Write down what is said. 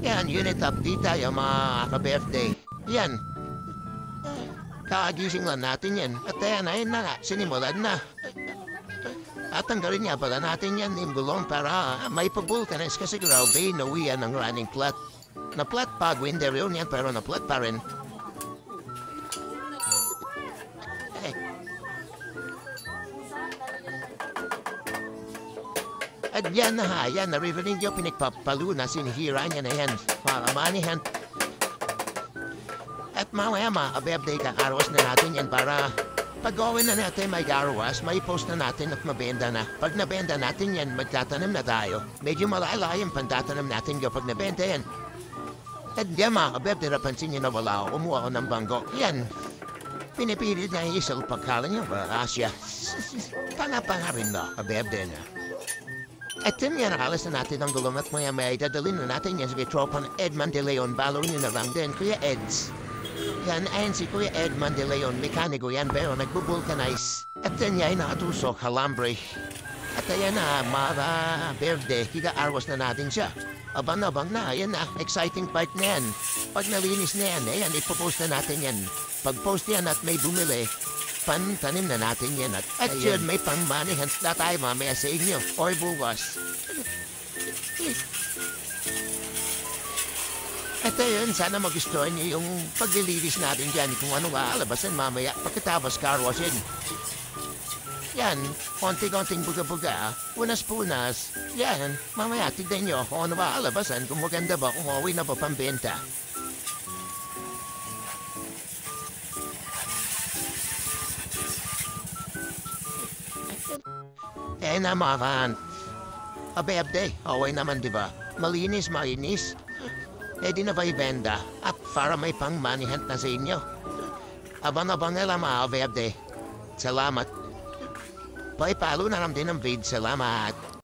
Yan, unit update tayo mga ka-birthday. Yan. Kakagising lang natin yan. At ayan, ayun na nga, sinimulan na. At tanggalin nga pala natin yan yung gulong para may pabulkanis kasi grabe, nawiyan ang running flat. Na-flat pa, window yun yan, pero na-flat pa rin. At yan na ha, yan, naririnig nyo pinagpapalo na sinihira niya na yan. Para manihan. At mamaya birthday kakarawas na natin yan para pag gawin na natin may garawas, may post na natin at mabenda na. Pag nabenda natin yan, magtatanim na tayo. Medyo malala yung pantatanim natin kapag nabenda yan. At yan birthday napansin nyo na wala ako, kumuha ko ng bangko. Yan, pinipilit na yung isang pagkalan yung barasya. Panga-panga rin na, birthday na. At yun yan, nakalas na natin ang gulong at maya-maya dadalhin na natin yan sa tropa ng Edman de Leon. Balo nyo na lang din, Kuya Eds. Yan, ayan si Kuya Edman de Leon, mekaniko yan, pero nagbubulkanize. At yan yan, nakatusok, halambre. At ayan na, Mara Verde, kika-arwas na natin siya. Abang-abang na, ayan na, exciting part na yan. Pag nalinis na yan, ayan, ipopost na natin yan. Pag-post yan at may bumili, pantanim na natin yan at yun may pangmanihan na tayo mamaya sa inyo or bukas. At ayun, sana magustuhan niyo yung paglilinis natin dyan kung ano alabasan mamaya pagkatapos car washing. Yan, konti-konting buga-buga, punas-punas. Yan, mamaya tignan nyo kung ano alabasan, kung maganda ba, kung okay na pa pambenta. Eh naman, birthday, okay naman diba? Malinis, mainis. Eh di na ba ibenda at para may pang manihant na sa inyo. Abang-abang na lang mga birthday. Salamat. Palo na lang din ang vid. Salamat.